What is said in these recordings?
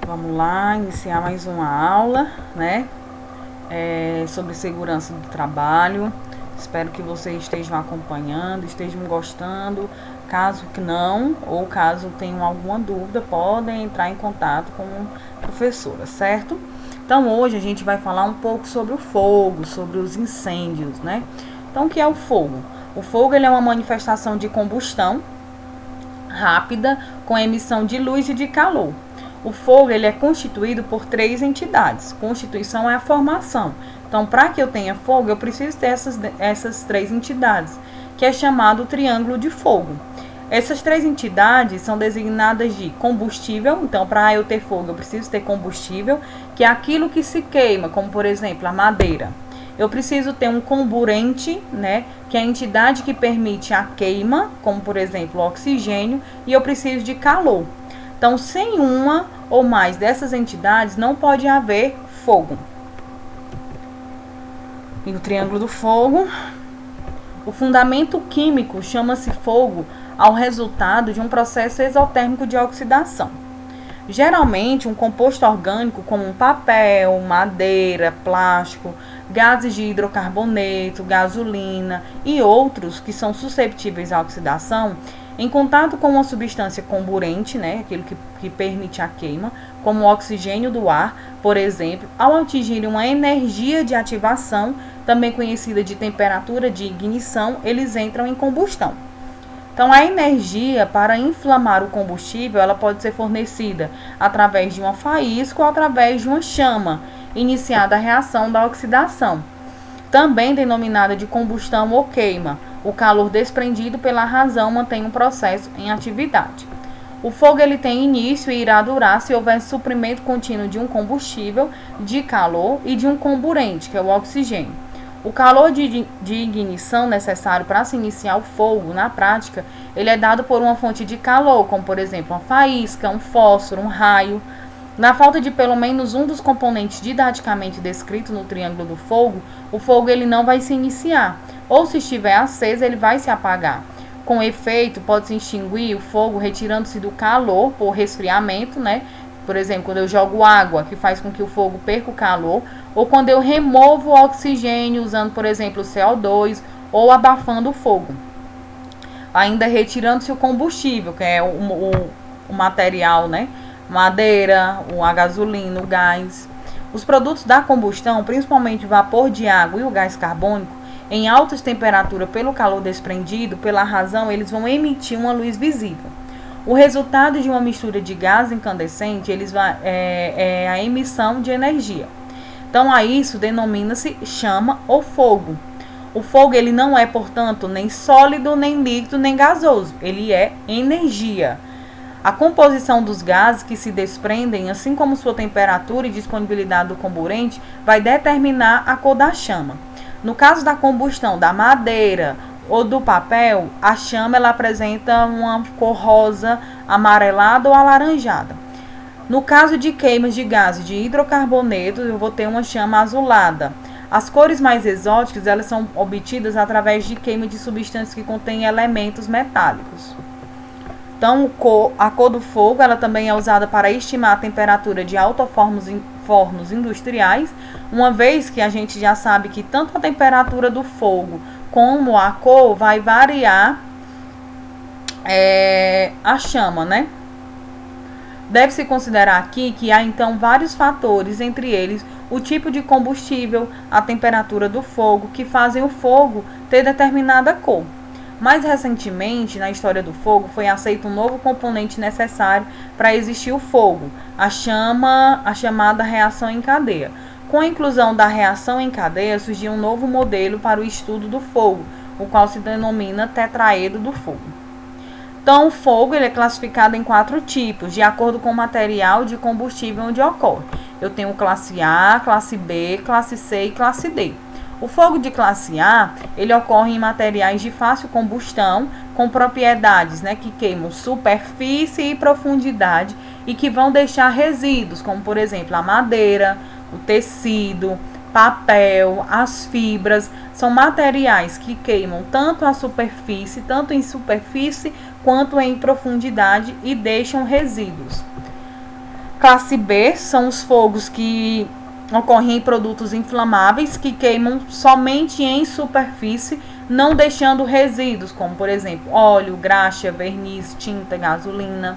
Vamos lá, iniciar mais uma aula, né? Sobre segurança do trabalho. Espero que vocês estejam acompanhando, estejam gostando. Caso que não, ou caso tenham alguma dúvida, podem entrar em contato com a professora, certo? Então, hoje a gente vai falar um pouco sobre o fogo, sobre os incêndios, né? Então, o que é o fogo? O fogo ele é uma manifestação de combustão rápida com emissão de luz e de calor. O fogo ele é constituído por 3 entidades. Constituição é a formação. Então, para que eu tenha fogo, eu preciso ter essas 3 entidades, que é chamado triângulo de fogo. Essas 3 entidades são designadas de combustível. Então, para eu ter fogo, eu preciso ter combustível, que é aquilo que se queima, como por exemplo a madeira. Eu preciso ter um comburente, né, que é a entidade que permite a queima, como por exemplo o oxigênio, e eu preciso de calor. Então, sem uma ou mais dessas entidades, não pode haver fogo. E no triângulo do fogo, o fundamento químico chama-se fogo ao resultado de um processo exotérmico de oxidação. Geralmente, um composto orgânico como papel, madeira, plástico, gases de hidrocarboneto, gasolina e outros que são susceptíveis à oxidação, em contato com uma substância comburente, né, aquilo que permite a queima, como o oxigênio do ar, por exemplo, ao atingir uma energia de ativação, também conhecida de temperatura de ignição, eles entram em combustão. Então, a energia para inflamar o combustível, ela pode ser fornecida através de uma faísca ou através de uma chama, iniciada a reação da oxidação, também denominada de combustão ou queima. O calor desprendido pela razão mantém um processo em atividade. O fogo ele tem início e irá durar se houver suprimento contínuo de um combustível, de calor e de um comburente, que é o oxigênio. O calor de ignição necessário para se iniciar o fogo, na prática, ele é dado por uma fonte de calor, como por exemplo uma faísca, um fósforo, um raio. Na falta de pelo menos um dos componentes didaticamente descritos no triângulo do fogo, o fogo ele não vai se iniciar, ou se estiver aceso, ele vai se apagar. Com efeito, pode-se extinguir o fogo retirando-se do calor por resfriamento, né? Por exemplo, quando eu jogo água, que faz com que o fogo perca o calor, ou quando eu removo o oxigênio usando, por exemplo, o CO2, ou abafando o fogo. Ainda retirando-se o combustível, que é o material, né? Madeira, a gasolina, o gás. Os produtos da combustão, principalmente o vapor de água e o gás carbônico, em altas temperaturas pelo calor desprendido, pela razão, eles vão emitir uma luz visível. O resultado de uma mistura de gás incandescente é a emissão de energia. Então, a isso denomina-se chama ou fogo. O fogo ele não é, portanto, nem sólido, nem líquido, nem gasoso. Ele é energia. A composição dos gases que se desprendem, assim como sua temperatura e disponibilidade do comburente, vai determinar a cor da chama. No caso da combustão da madeira ou do papel, a chama ela apresenta uma cor rosa, amarelada ou alaranjada. No caso de queimas de gases de hidrocarboneto, eu vou ter uma chama azulada. As cores mais exóticas elas são obtidas através de queima de substâncias que contêm elementos metálicos. Então, a cor do fogo ela também é usada para estimar a temperatura de fornos industriais, uma vez que a gente já sabe que tanto a temperatura do fogo como a cor vai variar a chama, né? Deve-se considerar aqui que há então vários fatores, entre eles o tipo de combustível, a temperatura do fogo, que fazem o fogo ter determinada cor. Mais recentemente, na história do fogo, foi aceito um novo componente necessário para existir o fogo, a chamada reação em cadeia. Com a inclusão da reação em cadeia, surgiu um novo modelo para o estudo do fogo, o qual se denomina tetraedro do fogo. Então, o fogo ele é classificado em 4 tipos, de acordo com o material de combustível onde ocorre. Eu tenho classe A, classe B, classe C e classe D. O fogo de classe A, ele ocorre em materiais de fácil combustão, com propriedades, né, que queimam superfície e profundidade e que vão deixar resíduos, como por exemplo a madeira, o tecido, papel, as fibras, são materiais que queimam tanto em superfície quanto em profundidade e deixam resíduos. Classe B são os fogos que ocorrem em produtos inflamáveis que queimam somente em superfície, não deixando resíduos, como por exemplo óleo, graxa, verniz, tinta, gasolina.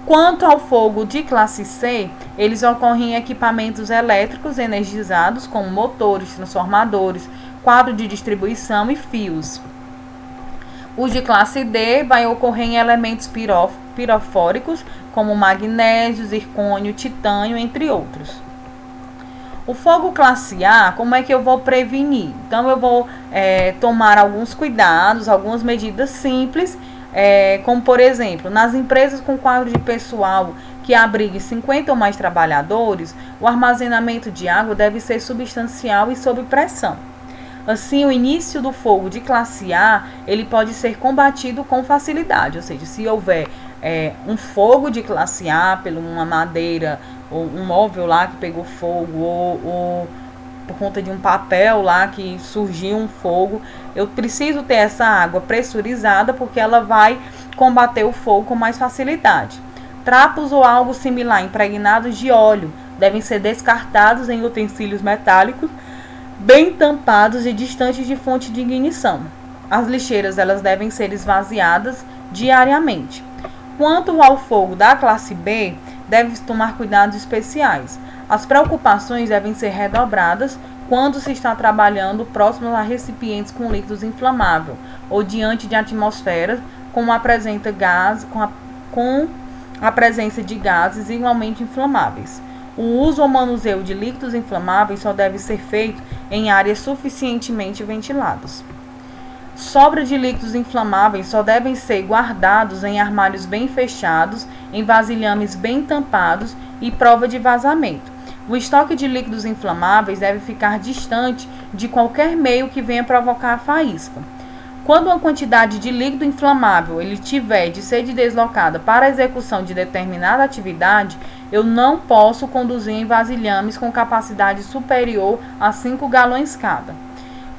Quanto ao fogo de classe C, eles ocorrem em equipamentos elétricos energizados, como motores, transformadores, quadro de distribuição e fios. O de classe D vai ocorrer em elementos pirofóricos, como magnésio, zircônio, titânio, entre outros. O fogo classe A, como é que eu vou prevenir? Então, eu vou tomar alguns cuidados, algumas medidas simples, como por exemplo, nas empresas com quadro de pessoal que abrigue 50 ou mais trabalhadores, o armazenamento de água deve ser substancial e sob pressão. Assim, o início do fogo de classe A, ele pode ser combatido com facilidade, ou seja, se houver um fogo de classe A por uma madeira ou um móvel lá que pegou fogo ou por conta de um papel lá que surgiu um fogo, eu preciso ter essa água pressurizada porque ela vai combater o fogo com mais facilidade. Trapos ou algo similar impregnados de óleo devem ser descartados em utensílios metálicos bem tampados e distantes de fonte de ignição. As lixeiras elas devem ser esvaziadas diariamente. Quanto ao fogo da classe B, deve-se tomar cuidados especiais. As preocupações devem ser redobradas quando se está trabalhando próximo a recipientes com líquidos inflamáveis ou diante de atmosferas com a presença de gases igualmente inflamáveis. O uso ou manuseio de líquidos inflamáveis só deve ser feito em áreas suficientemente ventiladas. Sobra de líquidos inflamáveis só devem ser guardados em armários bem fechados, em vasilhames bem tampados e prova de vazamento. O estoque de líquidos inflamáveis deve ficar distante de qualquer meio que venha provocar a faísca. Quando uma quantidade de líquido inflamável ele tiver de ser deslocada para a execução de determinada atividade, eu não posso conduzir em vasilhames com capacidade superior a 5 galões cada.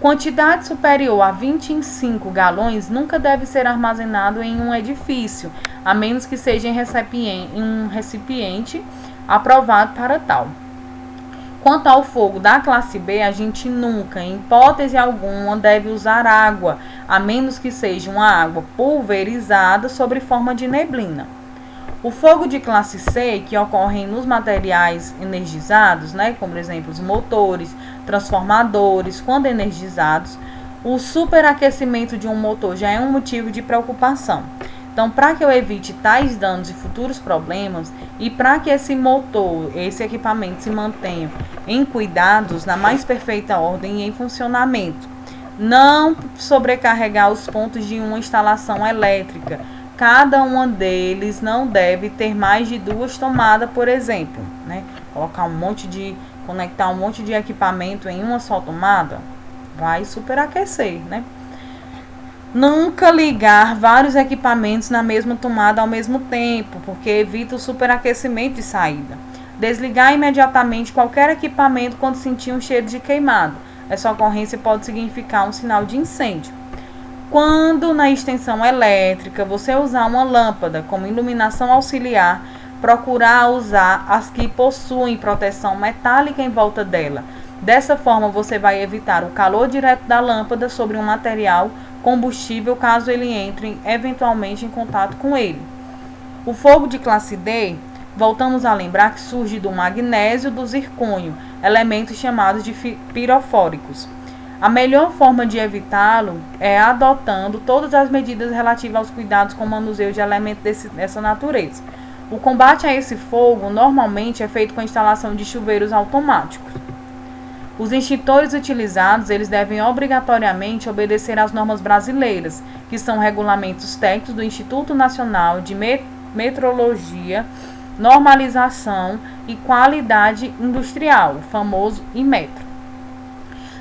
Quantidade superior a 25 galões nunca deve ser armazenado em um edifício, a menos que seja em um recipiente aprovado para tal. Quanto ao fogo da classe B, a gente nunca, em hipótese alguma, deve usar água, a menos que seja uma água pulverizada sob forma de neblina. O fogo de classe C, que ocorre nos materiais energizados, como por exemplo os motores, transformadores, quando energizados, o superaquecimento de um motor já é um motivo de preocupação. Então, para que eu evite tais danos e futuros problemas e para que esse motor, esse equipamento se mantenha em cuidados, na mais perfeita ordem e em funcionamento, não sobrecarregar os pontos de uma instalação elétrica. Cada um deles não deve ter mais de 2 tomadas, por exemplo, conectar um monte de equipamento em uma só tomada, vai superaquecer, Nunca ligar vários equipamentos na mesma tomada ao mesmo tempo, porque evita o superaquecimento de saída. Desligar imediatamente qualquer equipamento quando sentir um cheiro de queimado. Essa ocorrência pode significar um sinal de incêndio. Quando na extensão elétrica você usar uma lâmpada como iluminação auxiliar, procurar usar as que possuem proteção metálica em volta dela. Dessa forma você vai evitar o calor direto da lâmpada sobre um material combustível caso ele entre eventualmente em contato com ele. O fogo de classe D, voltamos a lembrar que surge do magnésio e do zircônio, elementos chamados de pirofóricos. A melhor forma de evitá-lo é adotando todas as medidas relativas aos cuidados com o manuseio de elementos dessa natureza. O combate a esse fogo normalmente é feito com a instalação de chuveiros automáticos. Os extintores utilizados, eles devem obrigatoriamente obedecer às normas brasileiras, que são regulamentos técnicos do Instituto Nacional de Metrologia, Normalização e Qualidade Industrial, o famoso Inmetro.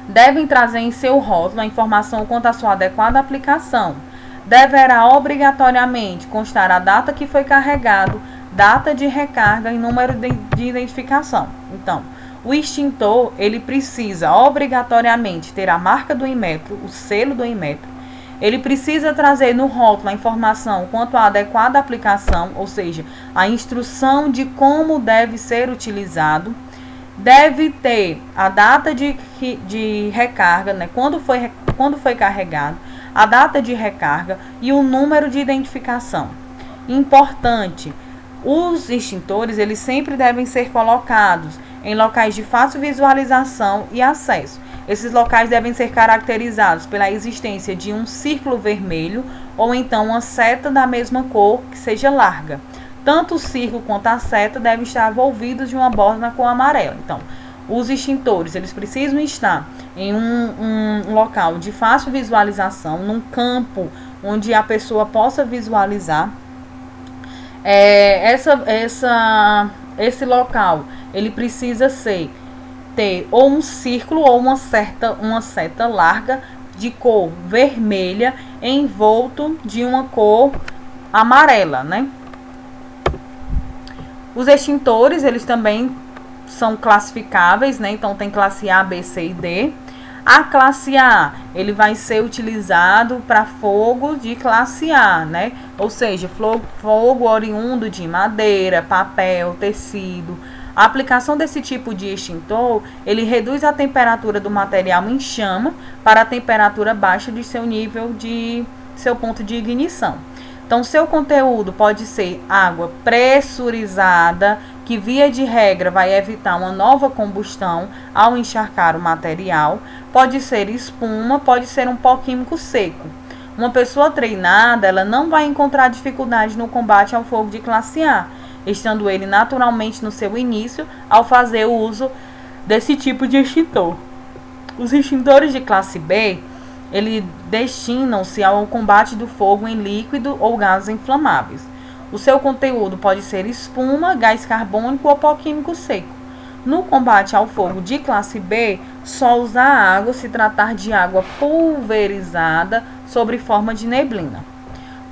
Devem trazer em seu rótulo a informação quanto à sua adequada aplicação. Deverá obrigatoriamente constar a data que foi carregado, data de recarga e número de identificação. Então, o extintor, ele precisa obrigatoriamente ter a marca do Inmetro, o selo do Inmetro, Ele precisa trazer no rótulo a informação quanto à adequada aplicação, ou seja, a instrução de como deve ser utilizado. Deve ter a data de recarga, né? Quando foi carregado, a data de recarga e o número de identificação. Importante, os extintores eles sempre devem ser colocados em locais de fácil visualização e acesso. Esses locais devem ser caracterizados pela existência de um círculo vermelho ou então uma seta da mesma cor que seja larga. Tanto o círculo quanto a seta devem estar envolvidos de uma borda na cor amarela. Então, os extintores eles precisam estar em um local de fácil visualização, num campo onde a pessoa possa visualizar. Esse local ele precisa ter ou um círculo ou uma seta larga de cor vermelha envolto de uma cor amarela, né? Os extintores, eles também são classificáveis, né? Então tem classe A, B, C e D. A classe A, ele vai ser utilizado para fogo de classe A, né? Ou seja, fogo oriundo de madeira, papel, tecido. A aplicação desse tipo de extintor, ele reduz a temperatura do material em chama para a temperatura baixa de seu ponto de ignição. Então, seu conteúdo pode ser água pressurizada, que via de regra vai evitar uma nova combustão ao encharcar o material. Pode ser espuma, pode ser um pó químico seco. Uma pessoa treinada, ela não vai encontrar dificuldade no combate ao fogo de classe A, estando ele naturalmente no seu início ao fazer o uso desse tipo de extintor. Os extintores de classe B, eles destinam-se ao combate do fogo em líquido ou gases inflamáveis. O seu conteúdo pode ser espuma, gás carbônico ou pó químico seco. No combate ao fogo de classe B, só usar água se tratar de água pulverizada sobre forma de neblina.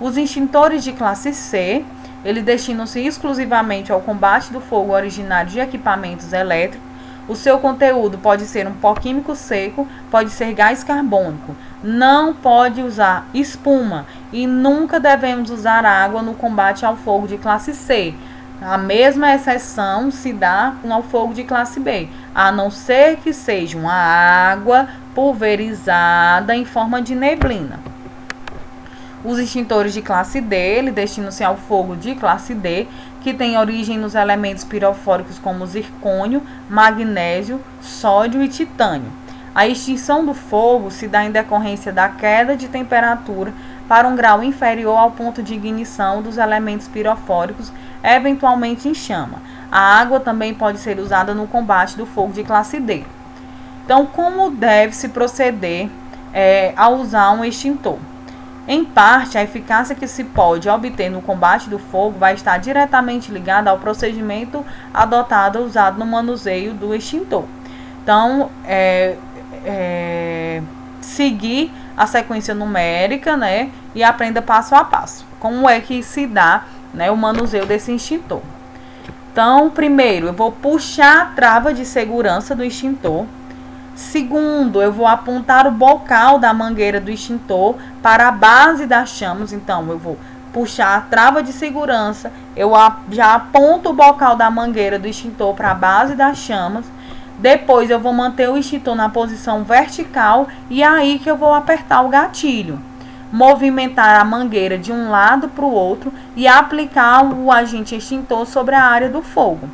Os extintores de classe C, eles destinam-se exclusivamente ao combate do fogo originário de equipamentos elétricos. O seu conteúdo pode ser um pó químico seco, pode ser gás carbônico. Não pode usar espuma e nunca devemos usar água no combate ao fogo de classe C. A mesma exceção se dá ao fogo de classe B, a não ser que seja uma água pulverizada em forma de neblina. Os extintores de classe D, destinam-se ao fogo de classe D, que tem origem nos elementos pirofóricos como zircônio, magnésio, sódio e titânio. A extinção do fogo se dá em decorrência da queda de temperatura para um grau inferior ao ponto de ignição dos elementos pirofóricos, eventualmente em chama. A água também pode ser usada no combate do fogo de classe D. Então, como deve-se proceder ao usar um extintor? Em parte, a eficácia que se pode obter no combate do fogo vai estar diretamente ligada ao procedimento adotado usado no manuseio do extintor. Então, seguir a sequência numérica, né, e aprenda passo a passo. Como é que se dá, né, o manuseio desse extintor. Então, primeiro, eu vou puxar a trava de segurança do extintor. Segundo, eu vou apontar o bocal da mangueira do extintor para a base das chamas. Então, eu vou puxar a trava de segurança, eu já aponto o bocal da mangueira do extintor para a base das chamas. Depois, eu vou manter o extintor na posição vertical e é aí que eu vou apertar o gatilho. Movimentar a mangueira de um lado para o outro e aplicar o agente extintor sobre a área do fogo.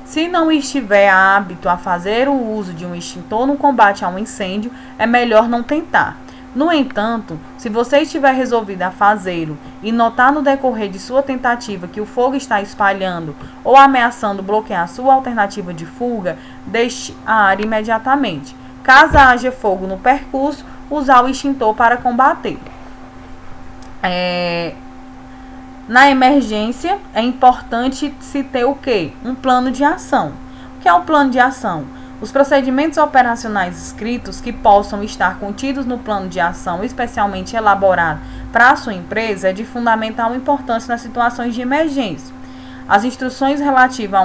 Se não estiver apto a fazer o uso de um extintor no combate a um incêndio, é melhor não tentar. No entanto, se você estiver resolvido a fazê-lo e notar no decorrer de sua tentativa que o fogo está espalhando ou ameaçando bloquear sua alternativa de fuga, deixe a área imediatamente. Caso haja fogo no percurso, usar o extintor para combater. Na emergência, é importante se ter o quê? Um plano de ação. O que é um plano de ação? Os procedimentos operacionais escritos que possam estar contidos no plano de ação, especialmente elaborado para a sua empresa, é de fundamental importância nas situações de emergência. As instruções relativas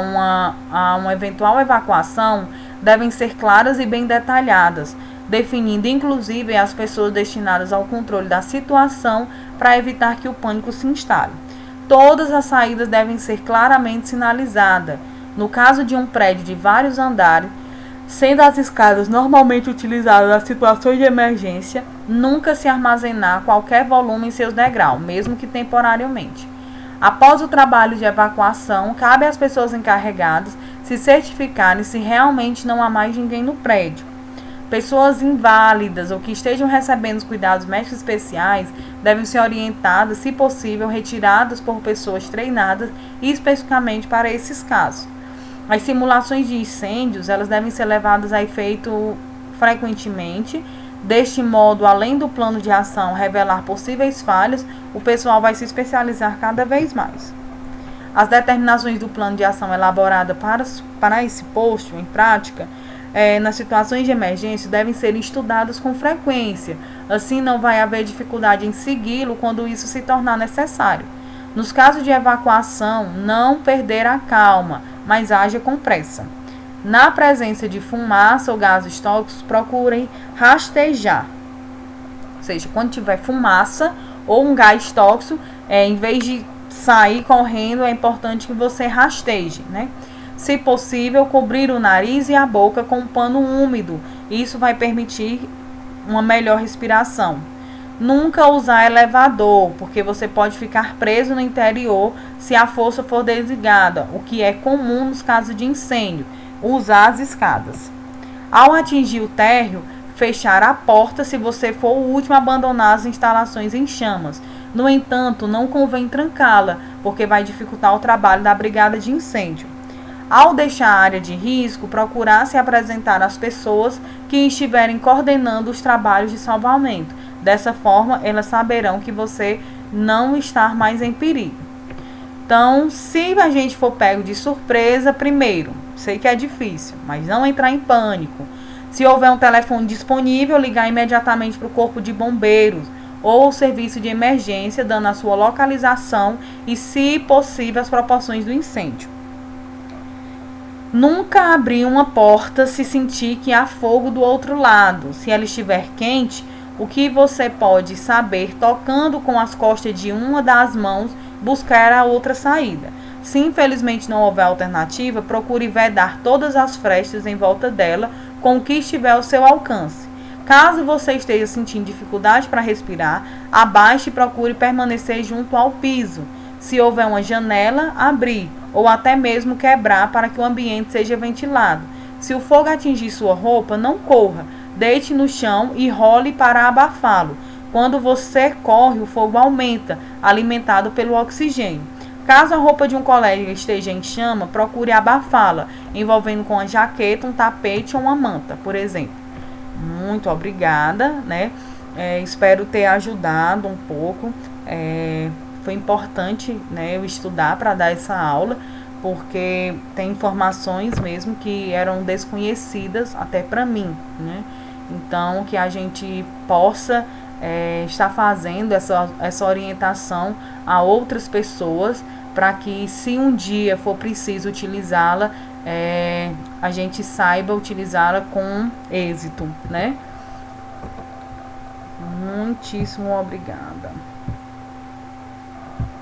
a uma eventual evacuação devem ser claras e bem detalhadas, definindo inclusive as pessoas destinadas ao controle da situação para evitar que o pânico se instale. Todas as saídas devem ser claramente sinalizadas. No caso de um prédio de vários andares, sendo as escadas normalmente utilizadas nas situações de emergência, nunca se armazenar qualquer volume em seus degraus, mesmo que temporariamente. Após o trabalho de evacuação, cabe às pessoas encarregadas se certificarem se realmente não há mais ninguém no prédio. Pessoas inválidas ou que estejam recebendo os cuidados médicos especiais devem ser orientadas, se possível, retiradas por pessoas treinadas especificamente para esses casos. As simulações de incêndios, elas devem ser levadas a efeito frequentemente. Deste modo, além do plano de ação revelar possíveis falhas, o pessoal vai se especializar cada vez mais. As determinações do plano de ação elaborada para esse posto em prática, nas situações de emergência, devem ser estudadas com frequência. Assim, não vai haver dificuldade em segui-lo quando isso se tornar necessário. Nos casos de evacuação, não perder a calma, mas haja com pressa. Na presença de fumaça ou gases tóxicos, procurem rastejar. Ou seja, quando tiver fumaça ou um gás tóxico, em vez de sair correndo, é importante que você rasteje, né? Se possível, cobrir o nariz e a boca com um pano úmido. Isso vai permitir uma melhor respiração. Nunca usar elevador, porque você pode ficar preso no interior se a força for desligada, o que é comum nos casos de incêndio. Usar as escadas. Ao atingir o térreo, fechar a porta se você for o último a abandonar as instalações em chamas. No entanto, não convém trancá-la, porque vai dificultar o trabalho da brigada de incêndio. Ao deixar a área de risco, procurar se apresentar às pessoas que estiverem coordenando os trabalhos de salvamento. Dessa forma, elas saberão que você não está mais em perigo. Então, se a gente for pego de surpresa, primeiro, sei que é difícil, mas não entrar em pânico. Se houver um telefone disponível, ligar imediatamente para o corpo de bombeiros ou o serviço de emergência, dando a sua localização e, se possível, as proporções do incêndio. Nunca abrir uma porta se sentir que há fogo do outro lado. Se ela estiver quente, o que você pode saber tocando com as costas de uma das mãos, buscar a outra saída. Se infelizmente não houver alternativa, procure vedar todas as frestas em volta dela com o que estiver ao seu alcance. Caso você esteja sentindo dificuldade para respirar, abaixe e procure permanecer junto ao piso. Se houver uma janela, abrir ou até mesmo quebrar para que o ambiente seja ventilado. Se o fogo atingir sua roupa, não corra. Deite no chão e role para abafá-lo. Quando você corre, o fogo aumenta, alimentado pelo oxigênio. Caso a roupa de um colega esteja em chama, procure abafá-la, envolvendo com a jaqueta, um tapete ou uma manta, por exemplo. Muito obrigada, né? Espero ter ajudado um pouco. Foi importante, né, eu estudar para dar essa aula, porque tem informações mesmo que eram desconhecidas até para mim, né? Então, que a gente possa estar fazendo essa orientação a outras pessoas, para que, se um dia for preciso utilizá-la, a gente saiba utilizá-la com êxito, né? Muitíssimo obrigada.